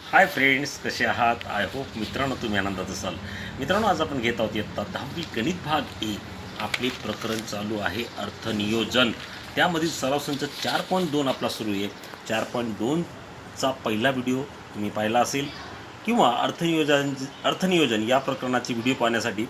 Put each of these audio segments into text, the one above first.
Hi friends, कसे आहात? I hope मित्रांनो तुम्ही आनंदात असाल. मित्रांनो, आज आपण घेत आहोत इयत्ता 10वी गणित भाग 1. आपले प्रकरण चालू आहे अर्थनियोजन. त्यामधील सराव संच 4.2 आपला सुरू आहे. 4.2चा पहिला व्हिडिओ तुम्ही पाहिला असेल किंवा अर्थनियोजन या प्रकरणाची व्हिडिओ पाहण्यासाठी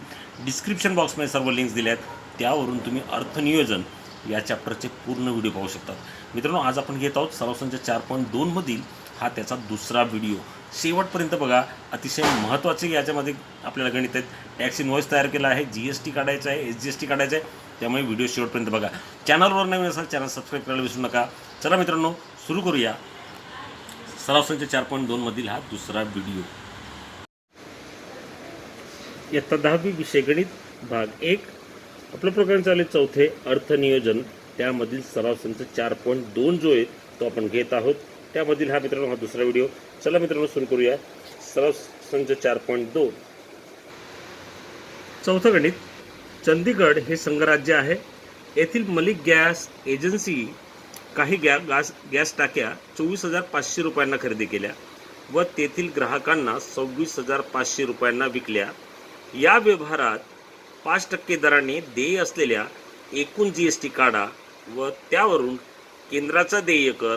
डिस्क्रिप्शन बॉक्समध्ये सर्व लिंक्स दिल्या आहेत. त्यावरून तुम्ही अर्थनियोजन या चॅप्टरचे पूर्ण व्हिडिओ पाहू शकतात. मित्रांनो, आज आपण घेत आहोत सराव संच 4.2मधील हा त्याचा दुसरा व्हिडिओ. शेवटपर्यंत बघा, अतिशय महत्त्वाचे याच्यामध्ये आपल्याला गणित आहेत. टॅक्स इनव्हॉइस तयार केला आहे, GST काढायचा आहे, SGST काढायचं आहे. त्यामुळे व्हिडिओ शेवटपर्यंत बघा. चॅनलवर नवीन असाल चॅनल सबस्क्राईब करायला विसरू नका. चला मित्रांनो, सुरू करूया सराव संच 4.2मधील हा दुसरा व्हिडिओ. इयत्ता 10वी विषय गणित भाग 1. आपलं प्रकरण चालू आहे चौथे अर्थनियोजन. त्यामधील सराव संच 4.2 जो आहे तो आपण घेत आहोत. त्यामधील हा मित्रांनो हा दुसरा व्हिडिओ. चला मित्रांनो, सुरू करूया सराव संच 4.2. चौथं गणित. चंदीगड हे संघराज्य आहे. येथील मलिक गॅस एजन्सी काही गॅस टाक्या 24,500 रुपयांना खरेदी केल्या व तेथील ग्राहकांना 26,500 रुपयांना विकल्या. या व्यवहारात 5% दराने देय असलेल्या एकूण GST काढा व त्यावरून केंद्राचा देय कर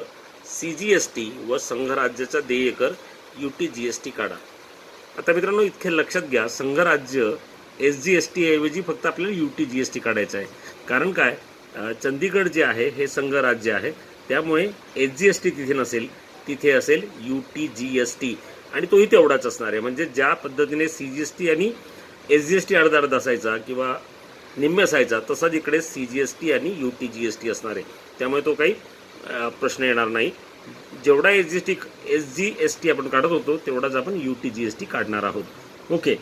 CGST व संघराज्याचा देय कर UTGST काढा. आता मित्रांनो, इतके लक्षात घ्या, संघराज्य SGST ऐवजी फक्त आपल्याला UTGST काढायचं आहे. कारण काय, चंदीगड जे आहे हे संघराज्य आहे, त्यामुळे SGST तिथे नसेल, तिथे असेल UTGST आणि तोही तेवढाच असणार आहे. म्हणजे ज्या पद्धतीने CGST आणि SGST अर्धा अर्धा असायचा किंवा निम्मे असायचा, तसाच इकडे CGST आणि UTGST असणार आहे. त्यामुळे तो काही प्रश्न येणार नाही. जेवढा SGST आपण काढत होतो तेवढाच आपण UTGST काढणार आहोत. ओके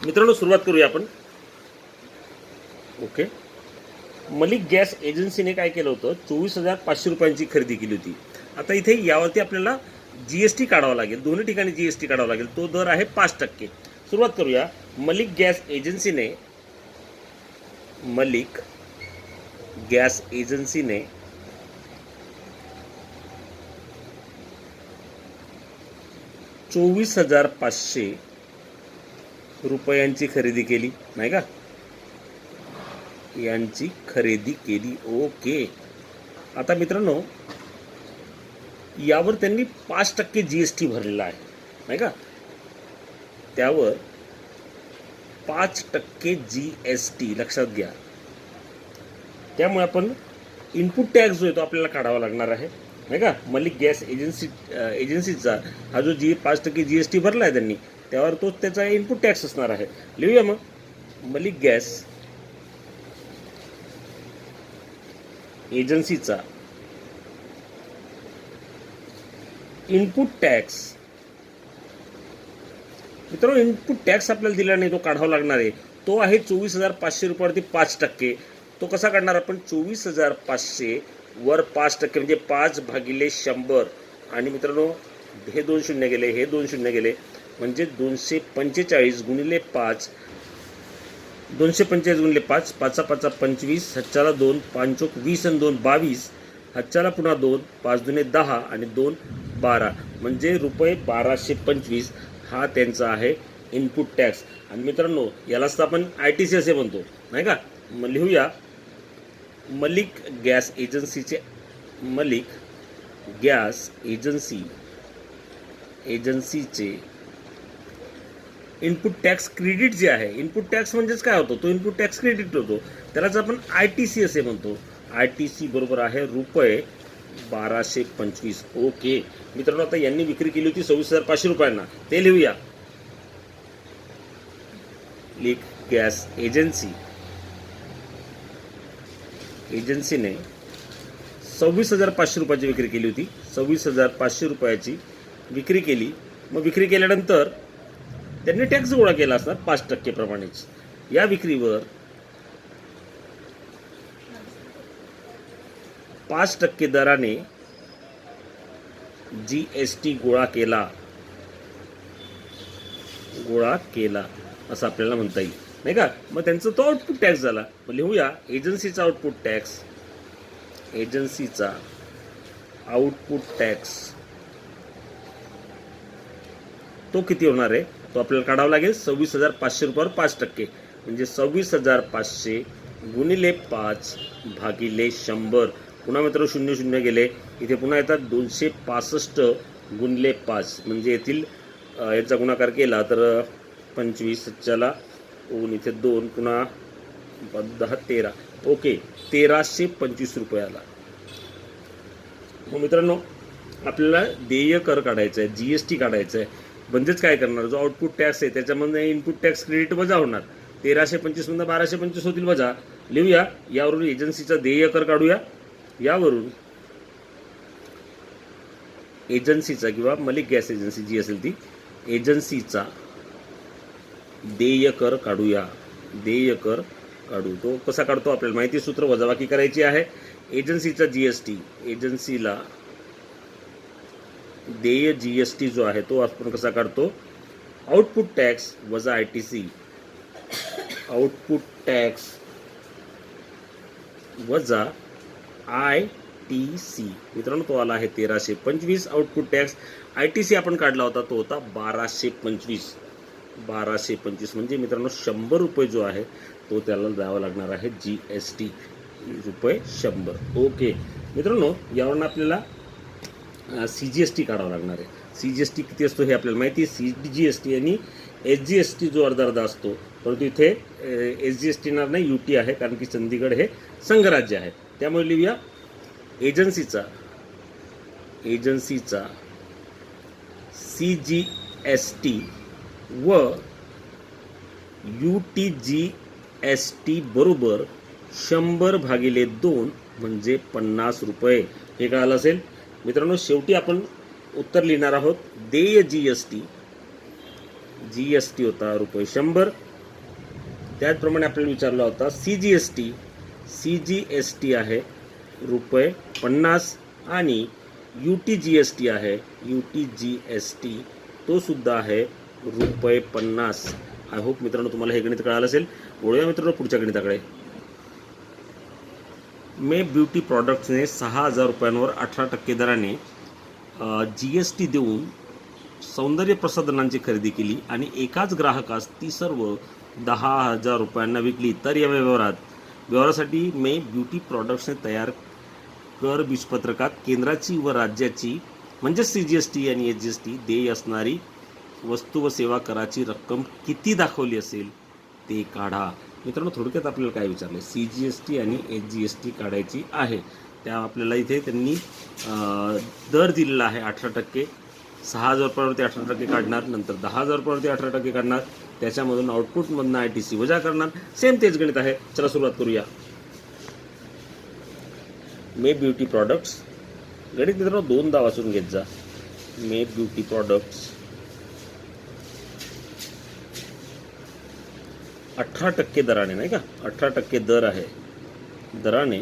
मित्रांनो, सुरुवात करूया आपण. ओके, मलिक गॅस एजन्सीने काय केलं होतं, 24,500 रुपयांची खरेदी केली होती. आता इथे यावरती आपल्याला GST काढावा लागेल. दोन्ही ठिकाणी GST काढावा लागेल. तो दर आहे 5%. सुरुवात करूया. मलिक गॅस एजन्सीने 24,500 रुपयांची खरेदी केली, नाही का, यांची खरेदी केली. ओके, आता मित्रांनो, यावर त्यांनी 5% GST भरलेला आहे, नाही का. त्यावर 5% GST लक्षात घ्या. त्यामुळे आपण इनपुट टॅक्स जो आहे तो आपल्याला काढावा लागणार आहे, नाही का. मलिक गॅस एजन्सीचा हा जो 5% GST भरला आहे त्यांनी, त्यावर तो त्याचा इनपुट टॅक्स असणार आहे. लिहूया मग. मलिक गॅस एजन्सीचा इनपुट टॅक्स. मित्रांनो, इनपुट टॅक्स आपल्याला दिला नाही, तो काढावा लागणार आहे. तो आहे 24,500 रुपयावरती 5%. तो कसा काढणार आपण? 24,500 वर 5% म्हणजे 5/100. आणि मित्रांनो, हे 2 शून्य गेले, हे 2 शून्य गेले, म्हणजे 245 गुणिले 5. 245 गुणिले 5, 5 5 25, हच्चाला 2, 5 20 आणि 2 22, हच्चाला पुन्हा 2, 5 दुने 10 आणि 2 12, म्हणजे रुपये 1225 हा त्यांचा आहे इनपुट टॅक्स. आणि मित्रांनो, यालाच तर आपण ITC असे म्हणतो, नाही का. मग लिहूया. मलिक गॅस एजन्सीचे इनपुट टॅक्स क्रेडिट जे आहे, इनपुट टॅक्स म्हणजेच काय होतो, तो इनपुट टॅक्स क्रेडिट होतो, त्यालाच आपण ITC असे म्हणतो. ITC बरोबर आहे रुपये 1225. ओके मित्रांनो, आता यांनी विक्री केली होती 26,500 रुपयांना, ते लिहूया. मलिक गॅस एजन्सीने 26,500 रुपयाची विक्री केली होती. 26,500 रुपयाची विक्री केली. मग विक्री केल्यानंतर त्यांनी टॅक्स गोळा केला असणार 5% प्रमाणेच. या विक्रीवर 5% दराने GST गोळा केला असं आपल्याला म्हणता येईल, नाही का. मग त्यांचा तो आउटपुट टॅक्स झाला. मग लिहूया. एजन्सीचा आउटपुट टॅक्स तो किती होणार आहे, तो आपल्याला काढावा लागेल 26,500 रुपयावर 5%, म्हणजे 26,500 गुणिले 5 भागिले 100. पुन्हा मित्र 0 गेले, इथे पुन्हा येतात 265 गुणिले 5, म्हणजे येथील याचा गुणाकार केला तर 25 च्याला ऊन इथे 2 पुन्हा 10 13, ओके 1,325 रुपयाला. मग मित्रांनो आपल्याला देय कर काढायचा आहे, GST काढायचा आहे. म्हणजेच काय करणार, जो आउटपुट टॅक्स आहे त्याच्यामध्ये इनपुट टॅक्स क्रेडिट वजा होणार. 1,325 मधून 1,225 होतील वजा. लिहूया, यावरून एजन्सीचा देय कर काढूया. यावरून एजन्सीचा किंवा मलिक गॅस एजन्सी जी असेल ती एजन्सीचा देय कर काढूया. देय कर काढू. तो कसा काढतो आपल्याला माहिती, सूत्र वजाबाकी करायची आहे. एजन्सीचा GST, एजन्सीला देय GST जो आहे तो आपण कसा काढतो, आउटपुट टॅक्स वजा ITC, आउटपुट टॅक्स वजा ITC. मित्रांनो तो आला आहे 1,325. आउटपुट टॅक्स ITC आपण काढला होता तो होता 1,225. 1,225 म्हणजे मित्रांनो 100 रुपये जो आहे तो त्याला द्यावा लागणार आहे GST, रुपये 100. ओके मित्रांनो, यावरून आपल्याला CGST काढावा लागणार आहे. CGST किती असतो हे आपल्याला माहिती आहे. CGST आणि SGST जो अर्धा असतो, परंतु इथे SGST नाही, UT आहे, कारण की चंदीगड हे संघराज्य आहे. त्यामुळे लिहूया एजन्सीचा CGST व UTGST बरोबर 100 भागिले 2 म्हणजे 50 रुपये. हे कळालं असेल मित्रांनो. शेवटी आपण उत्तर लिहिणार आहोत. देय GST होता रुपये 100. त्याचप्रमाणे आपल्याला विचारला होता CGST आहे रुपये 50 आणि UTGST आहे, UTGST तो सुद्धा आहे रुपये 50. आय होप मित्रांनो तुम्हाला हे गणित कळालं असेल. वळूया मित्रांनो पुढच्या गणिताकडे. मे ब्युटी प्रॉडक्ट्सने 6,000 रुपयांवर 18% दराने GST देऊन सौंदर्य प्रसाधनांची खरेदी केली आणि एकाच ग्राहकास ती सर्व 10,000 रुपयांना विकली. तर या व्यवहारासाठी मे ब्युटी प्रॉडक्ट्सने तयार कर बीजपत्रकात केंद्राची व राज्याची म्हणजेच CGST आणि SGST देय असणारी वस्तू व सेवा कराची रक्कम किती दाखवली असेल ते काढा. मित्रांनो थोडक्यात आपल्याला काय विचारलं, CGST आणि SGST काढायची आहे. त्या आपल्याला इथे त्यांनी दर दिलेला आहे 18%. 6,000 रुपयावरती 18% काढणार, नंतर 10,000 रुपयावरती 18% काढणार, त्याच्यामधून आउटपुटमधून ITC वजा करणार. सेम तेच गणित आहे. चला सुरुवात करूया. मे ब्युटी प्रॉडक्ट्स गणित मित्रांनो दोनदा वाचून घेत जा. मे ब्युटी प्रॉडक्ट्स 18% दराने, नाही का, 18% दर आहे, दराने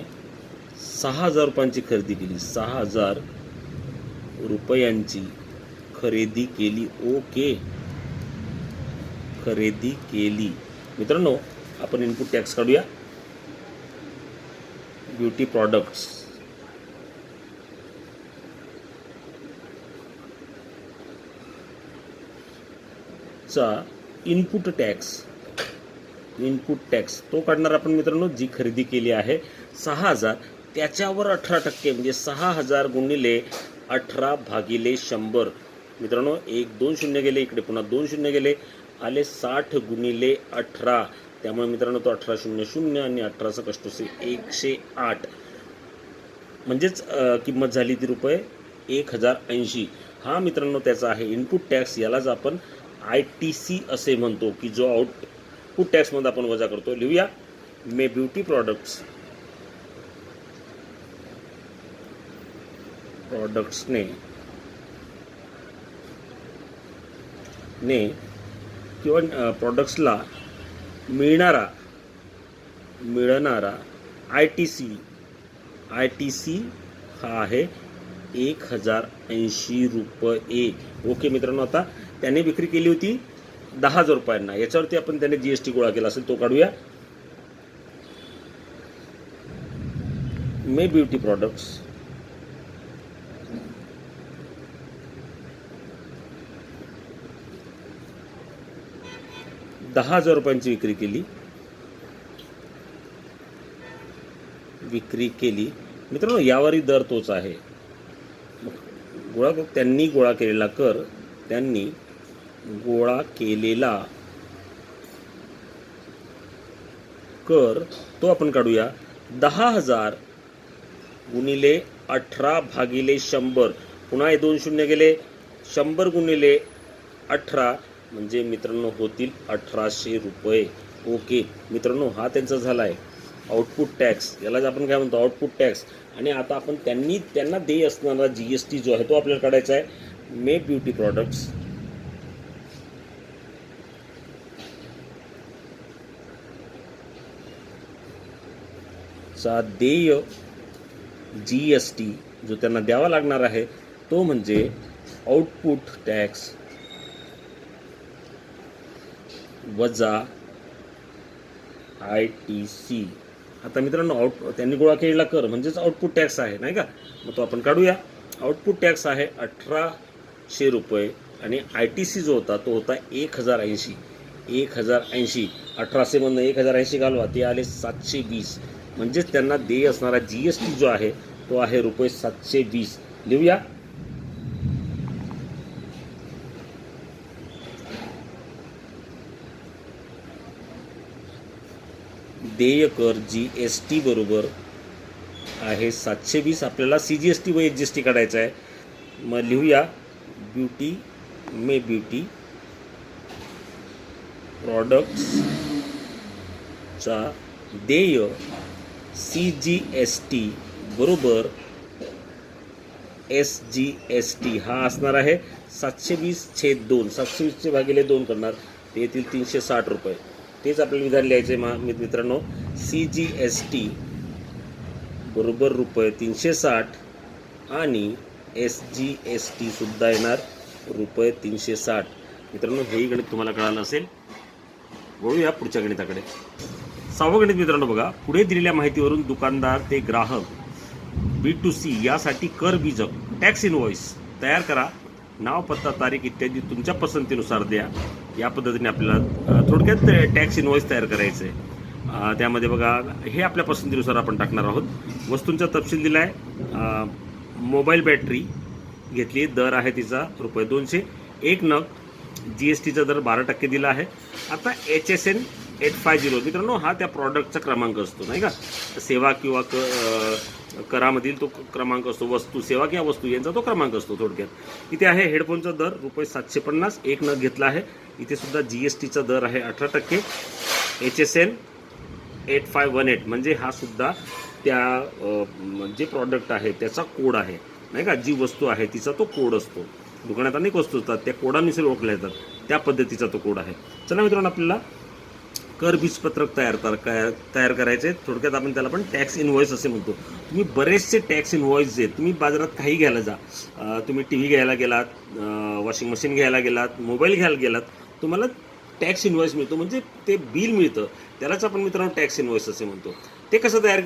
6,000 रुपयांची खरेदी केली. 6,000 रुपयांची खरेदी केली. ओके, खरेदी केली. मित्रांनो आपण इनपुट टॅक्स काढूया. ब्युटी प्रॉडक्ट्स चा इनपुट टॅक्स तो काढणार आपण मित्रांनो. जी खरेदी केली आहे 6,000 त्याच्यावर 18% म्हणजे 6,000 गुणिले 18 भागिले 100. मित्रांनो 1 2 शून्य गेले, इकडे पुन्हा 2 शून्य गेले, आले 60 गुणिले 18. त्यामुळे मित्रांनो तो 1800 आणि 18चा कष्ट असेल 108. म्हणजेच किंमत झाली ती रुपये 1,080. हा मित्रांनो त्याचा आहे इनपुट टॅक्स. यालाच आपण ITC असे म्हणतो, की जो आउटपुट टॅक्समध्ये आपण वजा करतो. लिहूया मे ब्युटी प्रॉडक्ट्सने किंवा प्रॉडक्ट्सला मिळणारा ITC हा आहे 1,080 रुपये. ओके मित्रांनो, आता त्याने विक्री केली होती 10,000 रुपयांना, याच्यावरती आपण त्याने GST गोळा केला असेल तो काढूया. मे ब्युटी प्रॉडक्ट्स 10,000 रुपयांची विक्री केली मित्रांनो, यावरही दर तोच आहे. त्यांनी गोळा केलेला कर तो आपण काढूया. 10,000 गुणिले 18 भागिले 100, पुन्हा हे 2 शून्य गेले, 100 गुणिले 18 म्हणजे मित्रांनो होतील 1,800 रुपये. ओके मित्रांनो, हा त्यांचा झाला आहे आउटपुट टॅक्स, यालाच आपण काय म्हणतो आउटपुट टॅक्स. आणि आता आपण त्यांना देय असणारा GST जो आहे तो आपल्याला काढायचा आहे. मे ब्युटी प्रॉडक्ट्स चा देय GST जो त्यांना द्यावा लागणार आहे तो म्हणजे आउटपुट टॅक्स वजा ITC. आता मित्रांनो त्यांनी गोळा केलेला कर म्हणजेच आउटपुट टॅक्स आहे नाही का, मग तो आपण काढूया. आउटपुट टॅक्स आहे 1,800 रुपये आणि ITC जो होता तो होता 1,080. 1,080 मधनं 1,080 घालवा, ते आले 720. म्हणजेच त्यांना देय असणारा GST जो आहे तो आहे रुपये 720. लिहूया. देय कर GST बरोबर आहे 720. आपल्याला CGST व HGST काढायचा आहे. मग लिहूया मे ब्युटी प्रॉडक्ट्सचा देय CGST बरोबर SGST हा असणार आहे 720/2. 720 भागिले 2 करणार, ते येतील 360 रुपये. तेच आपल्याला विधान लिहायचे मित्रांनो. CGST बरोबर रुपये 360 आणि SGST सुद्धा येणार रुपये 360. मित्रांनो हेही गणित तुम्हाला कळालं असेल. वळूया पुढच्या गणिताकडे. 6वं गणित मित्रांनो बघा. पुढे दिलेल्या माहितीवरून दुकानदार ते ग्राहक B2C यासाठी कर बीजक टॅक्स इनव्हॉइस तयार करा. नाव, पत्ता, तारीख इत्यादी तुमच्या पसंतीनुसार द्या. या पद्धतीने आपल्याला थोडक्यात टॅक्स इनव्हॉइस तयार करायचं आहे. त्यामध्ये बघा हे आपल्या पसंतीनुसार आपण टाकणार आहोत. वस्तूंचा तपशील दिला आहे. मोबाईल बॅटरी घेतली, दर आहे तिचा रुपये 200. 1 नग, GSTचा दर 12% दिला आहे. आता HSN 850 मित्रांनो हा त्या प्रॉडक्टचा क्रमांक असतो नाही का, सेवा किंवा करामधील तो क्रमांक असतो, वस्तू सेवा किंवा वस्तू यांचा तो क्रमांक असतो. थोडक्यात इथे आहे हेडफोनचा दर रुपये 750. 1 नग घेतला आहे. इथे सुद्धा GSTचा दर आहे 18%. HSN 8518 म्हणजे हा सुद्धा त्या जे प्रॉडक्ट आहे त्याचा कोड आहे नाही का, जी वस्तू आहे तिचा तो कोड असतो. दुकानात अनेक वस्तू असतात, त्या कोडानुसार ओळखल्या जातात, त्या पद्धतीचा तो कोड आहे. चला मित्रांनो आपल्याला कर बीजपत्रक तयार करायचे. थोडक्यात आपण त्याला पण टॅक्स इनव्हॉइस असे म्हणतो. तुम्ही बरेचसे टॅक्स इनव्हॉइस जे तुम्ही बाजारात काही घ्यायला जा, तुम्ही TV घ्यायला गेलात, वॉशिंग मशीन घ्यायला गेलात, मोबाईल घ्यायला गेलात, तुम्हाला टॅक्स इनव्हॉइस मिळतो म्हणजे ते बिल मिळतं, त्यालाच आपण मित्रांनो टॅक्स इनव्हॉइस असे म्हणतो. ते कसं तयार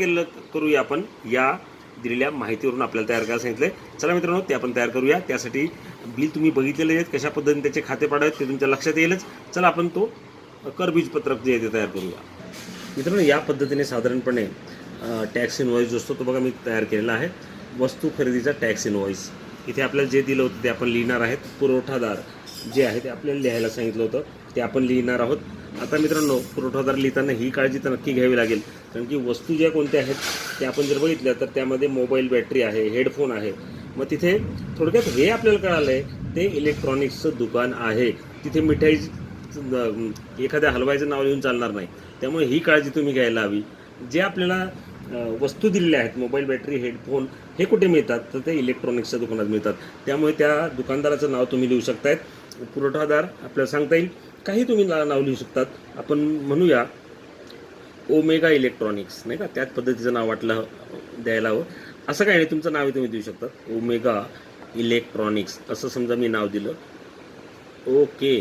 करूया आपण, या दिलेल्या माहितीवरून आपल्याला तयार करायला सांगितलंय. चला मित्रांनो ते आपण तयार करूया. त्यासाठी बिल तुम्ही बघितलेले आहेत, कशा पद्धतीने त्याचे खाते पाडावेत ते तुमच्या लक्षात येईलच. चला आपण तो कर बीजपत्रक जे आहे ते तयार करूया. मित्रांनो या पद्धतीने साधारणपणे टॅक्स इनव्हॉइस जो असतो तो बघा मी तयार केलेला आहे. वस्तू खरेदीचा टॅक्स इनव्हॉइस इथे आपल्याला जे दिलं होतं ते आपण लिहिणार आहेत. पुरवठादार जे आहे ते आपल्याला लिहायला सांगितलं होतं ते आपण लिहिणार आहोत. आता मित्रांनो पुरवठादार लिहिताना ही काळजी तर नक्की घ्यावी लागेल, कारण की वस्तू ज्या कोणत्या आहेत त्या आपण जर बघितल्या तर त्यामध्ये मोबाईल बॅटरी आहे, हेडफोन आहे. मग तिथे थोडक्यात हे आपल्याला कळालं आहे ते इलेक्ट्रॉनिक्सचं दुकान आहे. तिथे मिठाई एखाद्या हलवायचं नाव लिहून चालणार नाही, त्यामुळे ही काळजी तुम्ही घ्यायला हवी. जे आपल्याला वस्तू दिलेल्या आहेत मोबाईल बॅटरी हेडफोन हे कुठे मिळतात तर ते इलेक्ट्रॉनिक्सच्या दुकानात मिळतात. त्यामुळे त्या दुकानदाराचं नाव तुम्ही लिहू शकतायत. पुरवठादार आपल्याला सांगता येईल, काही तुम्ही नाव लिहू शकतात. आपण म्हणूया ओमेगा इलेक्ट्रॉनिक्स नाही का, त्याच पद्धतीचं नाव वाटलं द्यायला हवं. असं काही नाही, तुमचं नाव तुम्ही देऊ शकतात. ओमेगा इलेक्ट्रॉनिक्स असं समजा मी नाव दिलं. ओके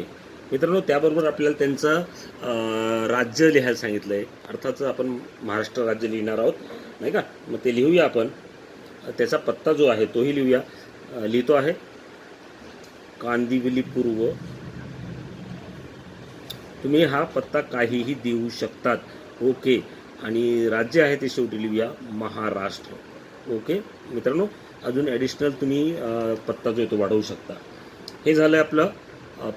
मित्रांनो त्याबरोबर आपल्याला त्यांचं राज्य लिहायला सांगितलं आहे. अर्थात आपण महाराष्ट्र राज्य लिहिणार आहोत नाही का, मग ते लिहूया आपण. त्याचा पत्ता जो आहे तोही लिहूया. लिहितो आहे कांदिवली पूर्व तुम्ही हा पत्ता काहीही देऊ शकतात ओके. आणि राज्य आहे ते शेवटी लिहूया महाराष्ट्र ओके मित्रांनो. अजून ॲडिशनल तुम्ही पत्ता जो आहे तो वाढवू शकता. हे झालं आपलं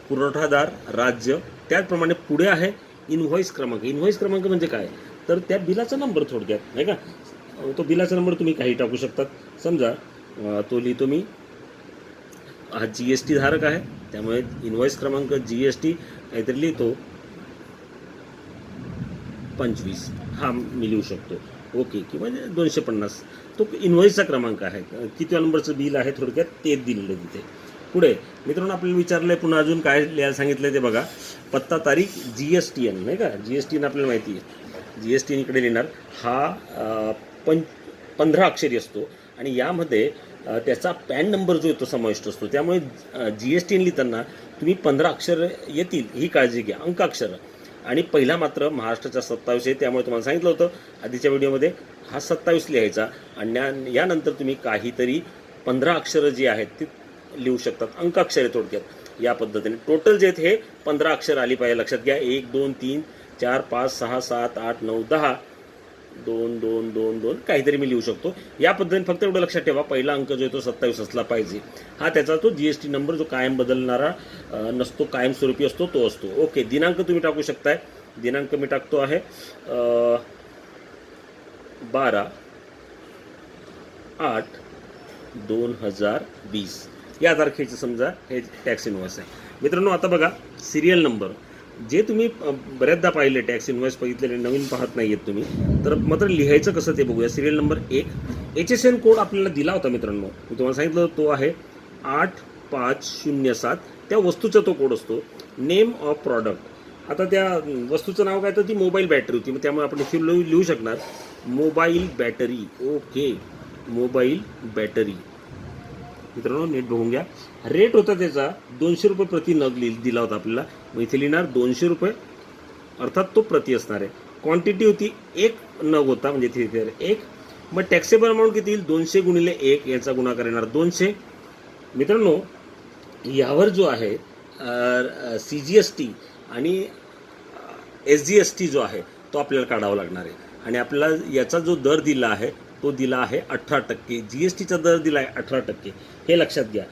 पुरवठादार राज्य. त्याचप्रमाणे पुढे आहे इनव्हॉइस क्रमांक. इनव्हॉइस क्रमांक म्हणजे काय तर त्या बिलाचा नंबर थोडक्यात नाही का. तो बिलाचा नंबर तुम्ही काही टाकू शकतात. समजा तो लिहितो मी हा GST धारक आहे त्यामुळे इनव्हॉइस क्रमांक GST काहीतरी लिहितो 25 हा मी लिहू शकतो ओके. किंवा 250 तो इनव्हॉइसचा क्रमांक आहे. किती नंबरचं बिल आहे थोडक्यात ते दिलेलं तिथे. पुढे मित्रांनो आपल्याला विचारलंय पुन्हा अजून काय लिहायला सांगितलंय ते बघा. पत्ता तारीख GSTN नाही का. GSTN आपल्याला माहिती आहे. GSTN इकडे लिहिणार. हा 15 अक्षरी असतो आणि यामध्ये त्याचा पॅन नंबर जो आहे तो समाविष्ट असतो. त्यामुळे GSTN लिहिताना तुम्ही 15 अक्षर येतील ही काळजी घ्या. अंकाक्षर आणि पहिला मात्र महाराष्ट्राचा 27 आहे त्यामुळे तुम्हाला सांगितलं होतं आधीच्या व्हिडिओमध्ये हा 27 लिहायचा. आणि यानंतर तुम्ही काहीतरी 15 अक्षरं जी आहेत ती लिहू शकतात. अंकाक्षरे थोडक्यात या पद्धतीने. टोटल जे आहेत हे 15 अक्षर आली पाहिजे. लक्षात घ्या. 1 2 3 4 5 6 7 8 9 10 2 2 2 2 काहीतरी मी लिहू शकतो या पद्धतीने. फक्त एवढं लक्षात ठेवा पहिला अंक जो आहे तो 27 असला पाहिजे. हा त्याचा तो GST नंबर जो कायम बदलणारा नसतो कायमस्वरूपी असतो तो असतो ओके. दिनांक तुम्ही टाकू शकताय. दिनांक मी टाकतो आहे 12/8/2020 या तारखेचं समजा हे टॅक्स इनव्हॉइस आहे मित्रांनो. आता बघा सिरियल नंबर जे तुम्ही बऱ्याचदा पाहिले टॅक्स इनव्हॉइस बघितलेले नवीन पाहत नाही आहेत तुम्ही तर मात्र लिहायचं कसं ते बघूया. सिरियल नंबर 1 HSN कोड आपल्याला दिला होता मित्रांनो. मी तुम्हाला सांगितलं तो आहे 8507. त्या वस्तूचा तो कोड असतो. Name of product. आता त्या वस्तूचं नाव काय तर ती मोबाईल बॅटरी होती मग त्यामुळे आपण इथे लिहू शकणार mobile battery okay. Mobile battery मित्रांनो नीट बघून घ्या. रेट होता त्याचा 200 रुपये प्रति नग दिला होता आपल्याला. मग इथे लिहिणार 200 रुपये अर्थात तो प्रति असणार आहे. क्वांटिटी होती 1 नग होता म्हणजे इथे 1. मग टॅक्सेबल अमाऊंट किती येईल 200 गुणिले 1 याचा गुणाकार येणार 200. मित्रांनो यावर जो आहे CGST आणि SGST जो आहे तो आपल्याला काढावा लागणार आहे. आणि आपल्याला याचा जो दर दिला आहे तो दिला आहे 18%. GSTचा दर दिला आहे 18%. हे लक्षात घ्या.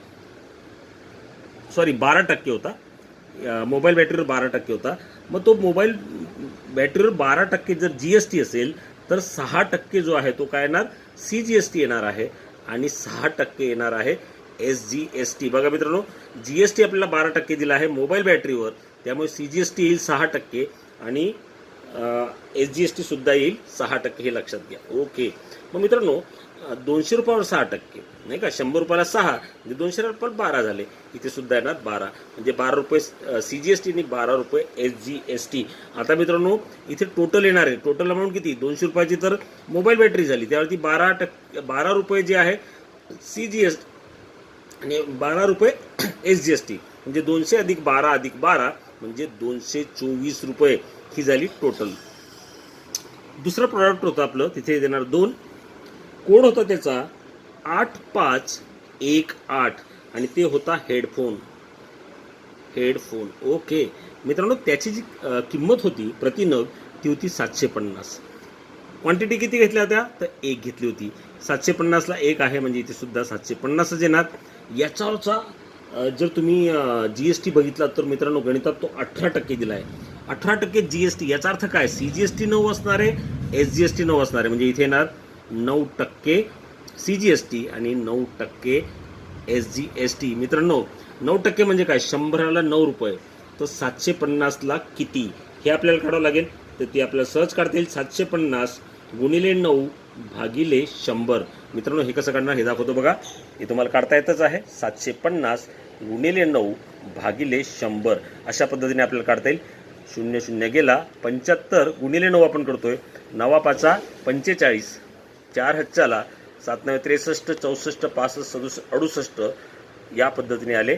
सॉरी 12% होता. मोबाईल बॅटरीवर 12% होता. मग तो मोबाईल बॅटरीवर 12% जर GST असेल तर 6% जो आहे तो काय येणार CGST येणार आहे आणि 6% येणार आहे SGST. बघा मित्रांनो GST आपल्याला 12% दिला आहे मोबाईल बॅटरीवर त्यामुळे CGST येईल 6% आणि SGST सुद्धा येईल 6%. हे लक्षात घ्या ओके. मग मित्रांनो 200 रुपयावर 6% नाही का. 100 रुपयाला 6 म्हणजे 200 रुपयाला 12 झाले. इथे सुद्धा येणार 12 म्हणजे 12 रुपये CGST आणि 12 रुपये SGST. आता मित्रांनो इथे टोटल येणार आहे. टोटल अमाऊंट किती 200 रुपयाची तर मोबाईल बॅटरी झाली त्यावरती 12 रुपये जे आहे CGST आणि 12 रुपये SGST म्हणजे 200 अधिक 12 अधिक 12 म्हणजे 224 रुपये ही झाली टोटल. दुसरं प्रॉडक्ट होतं आपलं तिथे देणार 2. कोड होता त्याचा 8518 आणि ते होता हेडफोन ओके. मित्रांनो त्याची जी किंमत होती प्रति नग ती होती 750. क्वांटिटी किती घेतल्या होत्या तर 1 घेतली होती. 750ला 1 आहे म्हणजे इथे सुद्धा 750च येणार. याच्यावरचा जर तुम्ही GST बघितला तर मित्रांनो गणितात तो 18% दिला आहे. 18% GST याचा अर्थ काय CGST 9 असणार आहे SGST 9 असणार आहे म्हणजे इथे येणार 9% CGST आणि 9% SGST. मित्रांनो 9% म्हणजे काय 100ला 9 रुपये तर 750ला किती हे आपल्याला काढावं लागेल. तर ते आपल्याला सहज काढता येईल. 750 गुणिले 9 भागिले 100. मित्रांनो हे कसं काढणार हे दाखवतो बघा. हे तुम्हाला काढता येतच आहे. 750 गुणिले 9 भागिले 100 अशा पद्धतीने आपल्याला काढता येईल. 0 0 गेला. 75 गुणिले 9 आपण करतोय. 9 5 45 4 हच्चाला 7 9 63 64 65 67 68 या पद्धतीने आले.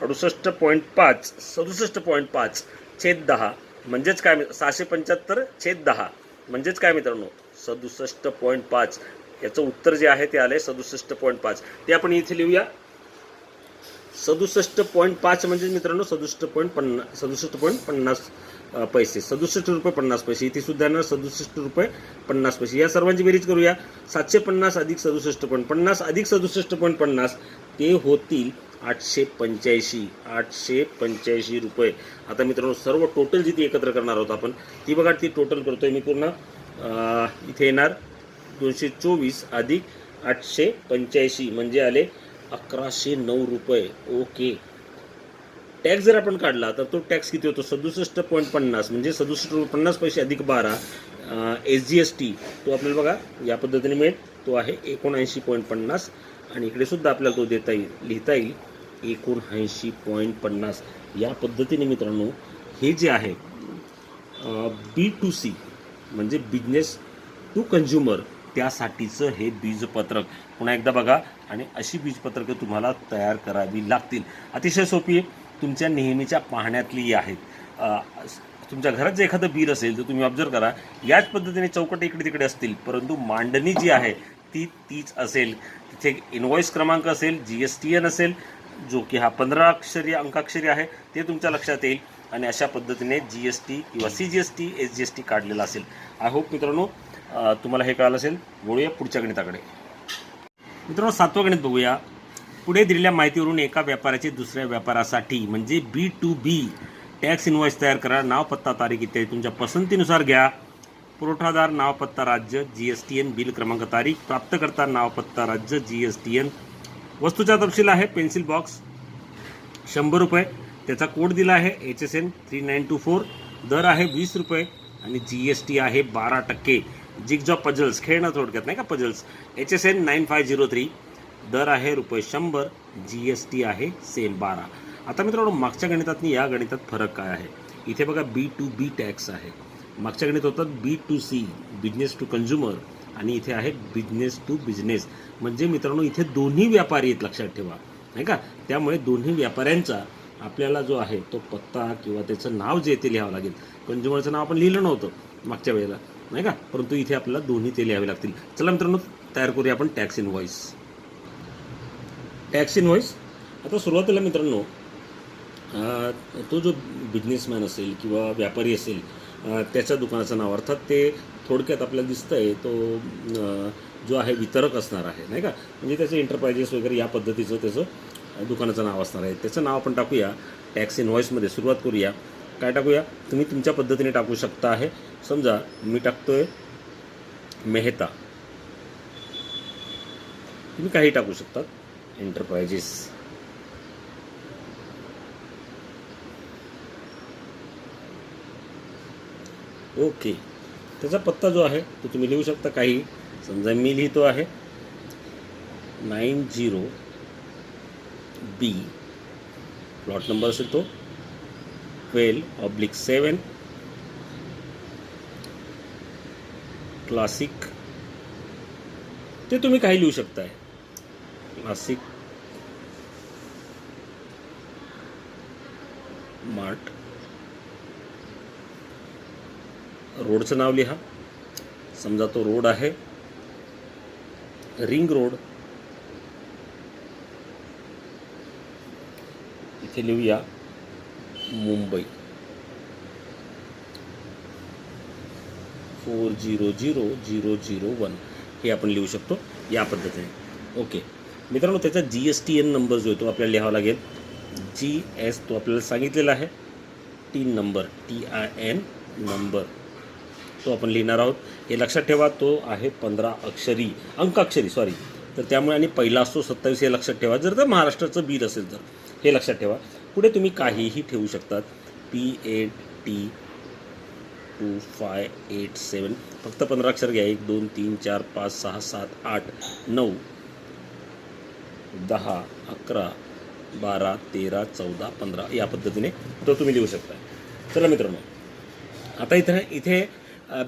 68.5 67.5 छेद 10 म्हणजेच काय 675 छेद 10 म्हणजेच काय मित्रांनो 67.5. याचं उत्तर जे आहे ते आले 67.5. ते आपण इथे लिहूया 67.5 म्हणजे मित्रांनो 67.50 पैसे, 67 रुपये 50 पैसे. इथे सुद्धा येणार 67 रुपये 50 पैसे. या सर्वांची बेरीज करूया. 750 अधिक 67.50 अधिक 67.50 ते होतील 885 रुपये. आता मित्रांनो सर्व टोटल जिथे एकत्र करणार आहोत आपण ती बघा, ती टोटल करतोय मी पूर्ण. इथे येणार 224 अधिक 885 म्हणजे आले 1109 रुपये. ओके. टॅक्स जर आपण काढला तर तो टॅक्स किती होतो? 67.50 म्हणजे 67.50 पैसे अधिक 12 SGST तो आपल्याला बघा या पद्धतीने मिळेल. तो आहे 79.50 आणि इकडे सुद्धा आपल्याला तो देता येईल, लिहिता येईल 79.50. या पद्धतीने मित्रांनो हे जे आहे B2C म्हणजे बिझनेस टू कंझ्युमर त्यासाठीचं हे बीजपत्रक. पुन्हा एकदा बघा आणि अशी बीजपत्रकं तुम्हाला तयार करावी लागतील. अतिशय सोपी आहे, तुमच्या नेहमीच्या पाहण्यातली आहेत. तुमच्या घरात जे एखादं बिल असेल तर तुम्ही ऑब्झर्व करा, याच पद्धतीने चौकट इकडे तिकडे असतील परंतु मांडणी जी आहे ती तीच असेल. तिथे इनवॉइस क्रमांक असेल, GSTN असेल जो की हा 15 अक्षरी अंकाक्षरी आहे ते तुमच्या लक्षात येईल आणि अशा पद्धतीने GST किंवा CGST SGST काढलेला असेल. आय होप मित्रांनो तुम्हाला हे कळालं असेल. वळूया पुढच्या गणिताकडे. मित्रांनो 7वं गणित बघूया. पुढे दिलेल्या माहितीवरून एका व्यापाराचे दुसऱ्या व्यापारासाठी म्हणजे B2B टॅक्स इनवॉइस तयार करा. नाव, पत्ता, तारीख इत्यादी तुमच्या पसंतीनुसार घ्या. पुरवठादार नाव, पत्ता, राज्य, GSTN, बिल क्रमांक, तारीख. प्राप्तकर्ता नाव, पत्ता, राज्य, GSTN. वस्तूचा तपशील आहे पेन्सिल बॉक्स 100 रुपये. त्याचा कोड दिला आहे HSN 3924. दर आहे 20 रुपये आणि GST आहे 12%. जिगजॉ पजल्स खेळणं थोडक्यात नाही का, पजल्स HSN 9503. दर आहे रुपये 100. GST आहे सेम 12. आता मित्रांनो मागच्या गणितात या गणितात फरक काय आहे? इथे बघा B2B टॅक्स आहे, मागच्या गणित होतात B2C बिझनेस टू कंझ्युमर आणि इथे आहे बिझनेस टू बिझनेस. म्हणजे मित्रांनो इथे दोन्ही व्यापारी आहेत लक्षात ठेवा नाही का. त्यामुळे दोन्ही व्यापाऱ्यांचा आपल्याला जो आहे तो पत्ता किंवा त्याचं नाव जे ते लिहावं लागेल. कंझ्युमरचं नाव आपण लिहिलं नव्हतं मागच्या वेळेला नाही का, परंतु इथे आपल्याला दोन्ही ते लिहावे लागतील. चला मित्रांनो तयार करूया आपण टॅक्स इनव्हॉइस. टॅक्स इनव्हॉइस आता सुरुवातीला मित्रांनो तो जो बिझनेसमॅन असेल किंवा व्यापारी असेल त्याच्या दुकानाचं नाव, अर्थात ते थोडक्यात आपल्याला दिसतं आहे तो जो आहे वितरक असणार आहे नाही का, म्हणजे त्याचे एंटरप्राइजेस वगैरे या पद्धतीचं त्याचं दुकानाचं नाव असणार आहे. त्याचं नाव आपण टाकूया टॅक्स इनव्हॉइसमध्ये. सुरुवात करूया. काय टाकूया? तुम्ही तुमच्या पद्धतीने टाकू शकता आहे. समजा मी टाकतोय मेहता, तुम्ही काही टाकू शकतात. Enterprises, okay. त्याचा पत्ता जो आहे तो तुम्ही लिहू शकता काही. समजा मी लिहितो आहे 90B, प्लॉट नंबर असेल तो 12/7, क्लासिक. ते तुम्ही काही लिहू शकताय. Classic mart. रोडचं नाव लिहा. समजा तो रोड आहे रिंग रोड. इथे लिहूया मुंबई 400001. हे आपण लिहू शकतो या पद्धतीने. ओके मित्रांनो त्याचा GSTN नंबर जो आहे तो आपल्याला लिहावा लागेल. GS तो आपल्याला सांगितलेला आहे. TIN नंबर TIN नंबर तो आपण लिहिणार आहोत. हे लक्षात ठेवा तो आहे 15 अक्षरी अंकाक्षरी सॉरी. तर त्यामुळे आणि पहिला असतो 27 हे लक्षात ठेवा. जर तर महाराष्ट्राचं बिल असेल तर हे लक्षात ठेवा. पुढे तुम्ही काहीही ठेवू शकतात. PAT2587 फक्त 15 अक्षर घ्या. 1 2 3 4 5 6 7 8 9 10 11 12 13 14 15 या पद्धतीने तो तुम्ही लिहू शकता. चला मित्रांनो आता इथे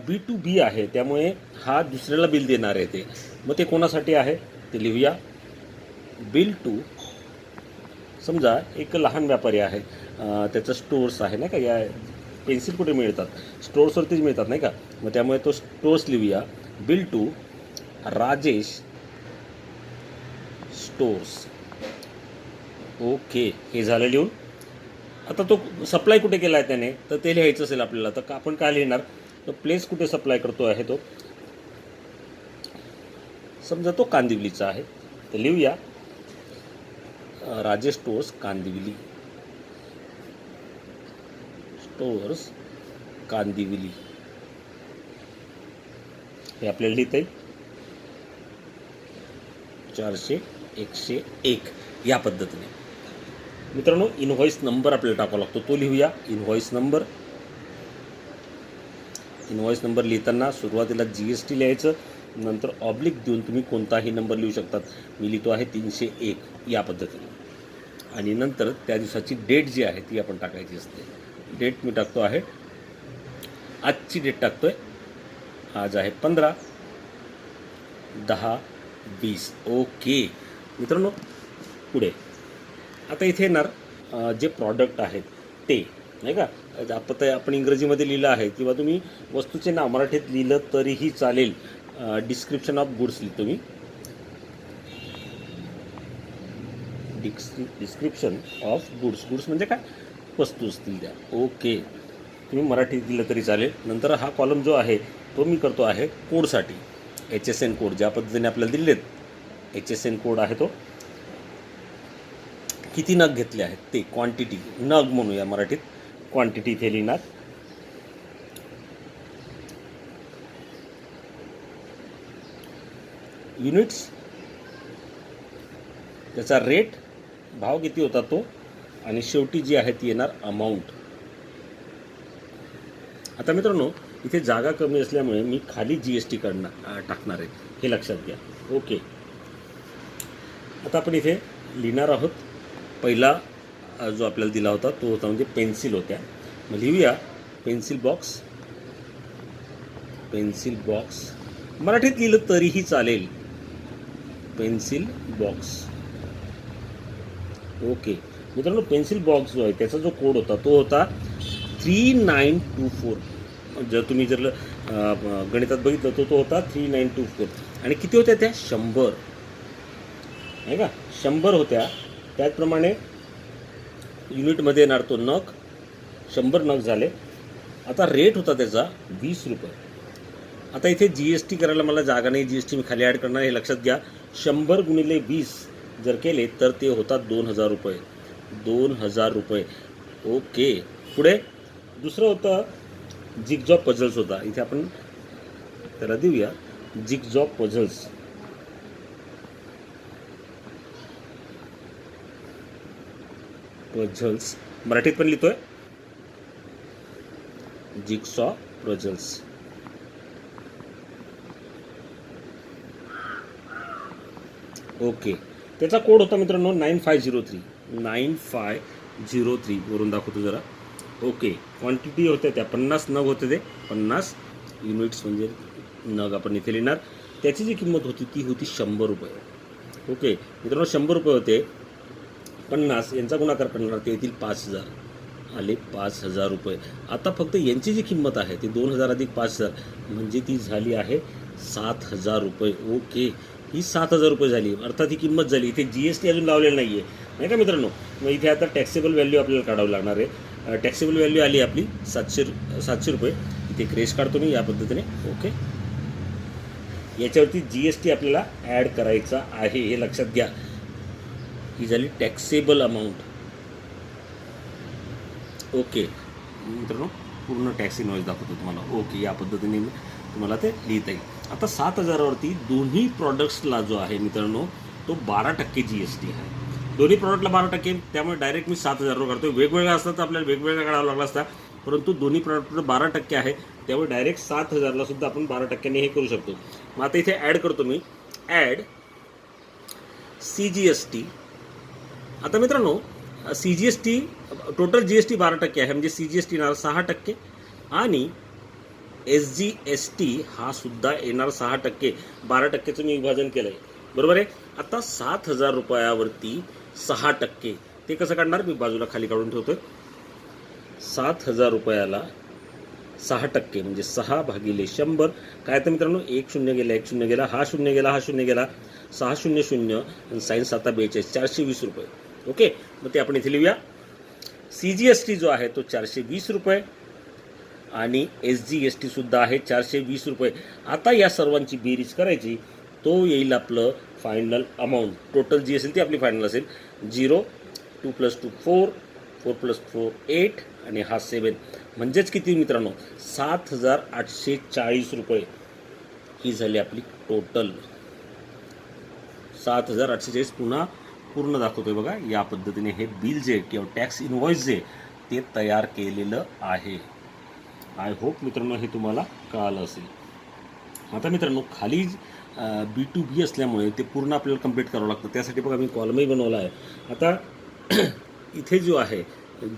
B2B आहे त्यामुळे हा दुसऱ्याला बिल देणार आहे ते. मग ते कोणासाठी आहे ते लिहूया. बिल टू, समजा एक लहान व्यापारी आहे त्याचं स्टोर्स आहे नाही का. या पेन्सिल कुठे मिळतात? स्टोर्सवरतीच मिळतात नाही का. मग त्यामुळे तो स्टोर्स लिहूया. Bill to Rajesh stores okay, हे झालं लिहून. आता तो सप्लाय कुठे केला आहे त्याने, तर ते लिहायचं असेल आपल्याला. तर आपण काय लिहिणार, तर प्लेस कुठे सप्लाय करतो आहे तो, समजा तो कांदिवलीचा आहे, तर लिहूया राजेश स्टोअर्स कांदिवली, स्टोअर्स कांदिवली, हे आपल्याला लिहिता येईल. 400 101 या पद्धतीने. मित्रांनो, इनव्हॉइस नंबर आपल्याला टाकावा लागतो, तो लिहूया. इनव्हॉइस नंबर लिहिताना सुरुवातीला GST लिहायचं, नंतर ऑब्लिक देऊन तुम्ही कोणताही नंबर लिहू शकतात. मी लिहितो आहे 301 या पद्धतीने. आणि नंतर त्या दिवसाची डेट जी आहे ती आपण टाकायची असते. डेट मी टाकतो आहे, आजची डेट टाकतोय, आज आहे 15/10/20. ओके मित्रांनो, पुढे आता इथे येणार जे प्रॉडक्ट आहेत ते, नाही का. आपण इंग्रजीमध्ये लिहिलं आहे किंवा तुम्ही वस्तूचे नाव मराठीत लिहिलं तरीही चालेल. डिस्क्रिप्शन ऑफ गुड्स लिहितो मी, डिस्क्रिप्शन ऑफ गुड्स. गुड्स म्हणजे काय, वस्तू असतील त्या. ओके, तुम्ही मराठीत दिलं तरी चालेल. नंतर हा कॉलम जो आहे तो मी करतो आहे कोडसाठी. HSN कोड ज्या पद्धतीने आपल्याला दिलेत, HSN कोड आहे तो. किती नग घेतले आहेत ते, क्वांटिटी, नग म्हणूया मराठीत, क्वांटिटी इथे लिहिणार. युनिट्स, त्याचा रेट, भाव किती होता तो, आणि शेवटी जी आहे ती येणार अमाऊंट. आता मित्रांनो, इथे जागा कमी असल्यामुळे मी खाली GST टाकणार आहे, हे लक्षात घ्या. ओके, आता आपण इथे लिहिणार आहोत. पहिला जो आपल्याला दिला होता तो होता म्हणजे पेन्सिल होत्या. मग लिहूया पेन्सिल बॉक्स. मराठीत लिहिलं तरीही चालेल, पेन्सिल बॉक्स. ओके मित्रांनो, पेन्सिल बॉक्स जो आहे त्याचा जो कोड होता तो होता 3924. जर गणितात बघितलं तो होता 3924. आणि किती होत्या त्या, 100, आहे का, 100 होत्या. त्याचप्रमाणे युनिटमध्ये येणार तो नग, 100 नग झाले. आता रेट होता त्याचा 20 रुपये. आता इथे GST करायला मला जागा नाही, GST मी खाली ॲड करणार, हे लक्षात घ्या. 100 गुणिले 20 जर केले तर ते होतात 2000 रुपये. 2000 रुपये. ओके, पुढे दुसरं होतं जिगजॉब पझल्स होता. इथे आपण त्याला देऊया जिगजॉब पझल्स. मराठीत पण लिहितोय जिगसॉ पझल्स. ओके, त्याचा कोड होता मित्रांनो 9503 वरून दाखवतो जरा. ओके, क्वांटिटी होत्या त्या 50 नग होते, ते 50 युनिट्स म्हणजे नग आपण इथे लिहिणार. त्याची जी किंमत होती ती होती 100 रुपये. ओके मित्रांनो, 100 रुपये होते. 50 यांचा गुणाकार करणार ते येतील 5000, आले 5000 रुपये. आता फक्त यांची जी किंमत आहे ती 2000 अधिक 5000 म्हणजे ती झाली आहे 7000 रुपये. ओके, ही 7000 रुपये झाली, अर्थात ही किंमत झाली. इथे GST अजून लावलेलं नाही आहे, नाही का मित्रांनो. मग इथे आता टॅक्सेबल व्हॅल्यू आपल्याला काढावं लागणार आहे. टॅक्सेबल व्हॅल्यू आली आपली 700 रुपये. इथे क्रेश काढतो मी या पद्धतीने. ओके, याच्यावरती GST आपल्याला ॲड करायचा आहे, हे लक्षात घ्या. ही झाली टॅक्सेबल अमाऊंट. ओके मित्रांनो, पूर्ण टॅक्स इनव्हॉइस दाखवतो तुम्हाला. ओके, या पद्धतीने तुम्हाला ते लिहिता येईल. आता 7000वरती दोन्ही प्रॉडक्ट्सला जो आहे मित्रांनो तो 12% GST आहे. दोन्ही प्रॉडक्टला 12%, त्यामुळे डायरेक्ट मी 7000 काढतो. वेगवेगळ्या असतात तर आपल्याला वेगवेगळ्या काढावा लागला असता, परंतु दोन्ही प्रॉडक्टला 12% आहे, त्यामुळे डायरेक्ट 7000ला सुद्धा आपण 12%ने हे करू शकतो. मग आता इथे ॲड करतो मी, ॲड CGST. आता मित्रांनो, CGST टोटल GST 12% आहे, म्हणजे CGST येणार 6% आणि SGST हा सुद्धा येणार 6%. 12%चं मी विभाजन केलं आहे, बरोबर आहे. आता 7000 रुपयावरती 6%, ते कसं काढणार, मी बाजूला खाली काढून ठेवतोय. 7000 रुपयाला 6% म्हणजे 6/100. काय तर मित्रांनो, 1 0 गेला, 1 0 गेला, हा 0 गेला, हा 0 गेला, 6 0 0 आणि साईन 7 42, 420 रुपये. ओके, मग ते आपण इथे लिहूया. CGST जो आहे तो 420 रुपये आणि SGST सुद्धा आहे 420 रुपये. आता या सर्वांची बेरीज करायची, तो येईल आपलं फायनल अमाऊंट. टोटल जी असेल ती आपली फायनल असेल 0, 2 + 2 4, 4 + 4 8 आणि हा 7. म्हणजेच किती मित्रांनो, 7,840 रुपये ही झाली आपली टोटल. 7,840 पुन्हा पूर्ण दाखवतोय बघा. या पद्धतीने हे बिल जे किंवा टॅक्स इनव्हॉइस जे ते तयार केलेलं आहे. आय होप मित्रांनो हे तुम्हाला कळालं असेल. आता मित्रांनो खाली B2B असल्यामुळे ते पूर्ण आपल्याला कंप्लीट करावं लागतं. त्यासाठी बघा मी कॉलमही बनवला आहे. आता इथे जो आहे,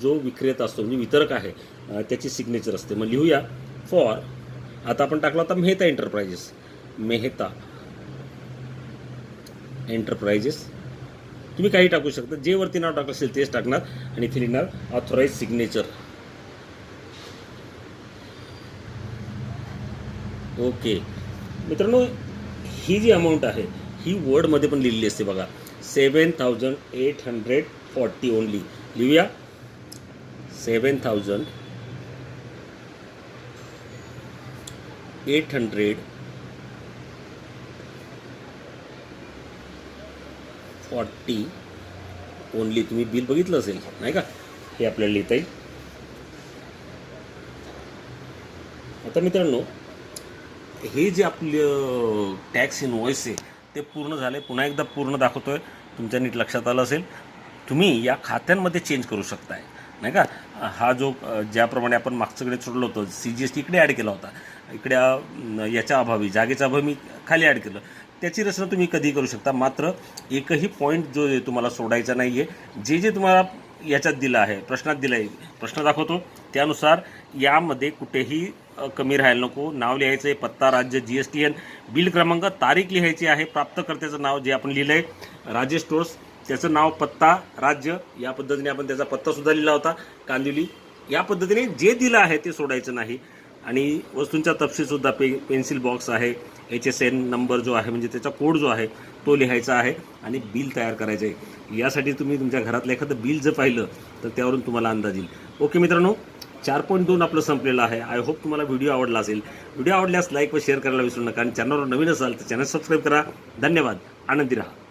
जो विक्रेता असतो म्हणजे वितरक आहे, त्याची सिग्नेचर असते. मग लिहूया फॉर, आता आपण टाकला होता मेहता एंटरप्राइजेस, मेहता एंटरप्राइजेस. तुम्ही काही टाकू शकता, जे वरती नाव टाकलं असेल तेच टाकणार आणि इथे लिहिणार ऑथोराइज सिग्नेचर. ओके मित्रांनो, ही जी अमाऊंट आहे ही वर्डमध्ये पण लिहिलेली असते बघा. 7,840 ओनली. लिहूया 7,840 ओनली. तुम्ही बिल बघितलं असेल नाही का, हे आपल्याला लिहिता येईल. आता मित्रांनो हे जे आपलं टॅक्स इनव्हॉइस आहे ते पूर्ण झाले. पुन्हा एकदा पूर्ण दाखवतोय, तुमच्या नीट लक्षात आलं असेल. तुम्ही या खात्यांमध्ये चेंज करू शकताय नाही का. हा जो ज्याप्रमाणे आपण मागच्याकडे सोडलं होतं CGST इकडे ॲड केला होता, इकडे याच्या अभावी जागेच्या अभावी मी खाली ॲड केलं. त्याची रचना तुम्ही कधी करू शकता. मात्र एकही पॉईंट जो तुम्हाला सोडायचा नाही आहे. जे जे तुम्हाला याच्यात दिलं आहे, प्रश्नात दिलं आहे, प्रश्न दाखवतो त्यानुसार यामध्ये कुठेही कमी राहायला नको. नाव लिहायचं आहे, पत्ता, राज्य, GSTN, बिल क्रमांक, तारीख लिहायची आहे, प्राप्तकर्त्याचं नाव जे आपण लिहिलं आहे राजेश स्टोर्स, त्याचं नाव, पत्ता, राज्य. या पद्धतीने आपण त्याचा पत्तासुद्धा लिहिला होता कांदिवली. या पद्धतीने जे दिलं आहे ते सोडायचं नाही. आणि वस्तूंचा तपशीलसुद्धा पेन्सिल बॉक्स आहे, HSN नंबर जो आहे म्हणजे त्याचा कोड जो आहे तो लिहायचा आहे आणि बिल तयार करायचं आहे. यासाठी तुम्ही तुमच्या घरातलं एखादं बिल जर पाहिलं तर त्यावरून तुम्हाला अंदाज येईल. ओके मित्रांनो, 4.2 आपलं संपलेलं आहे. आय होप तुम्हाला व्हिडिओ आवडला असेल. व्हिडिओ आवडल्यास लाईक व शेअर करायला विसरू नका आणि चॅनलवर नवीन असाल तर चॅनल सबस्क्राईब करा. धन्यवाद. आनंदी राहा.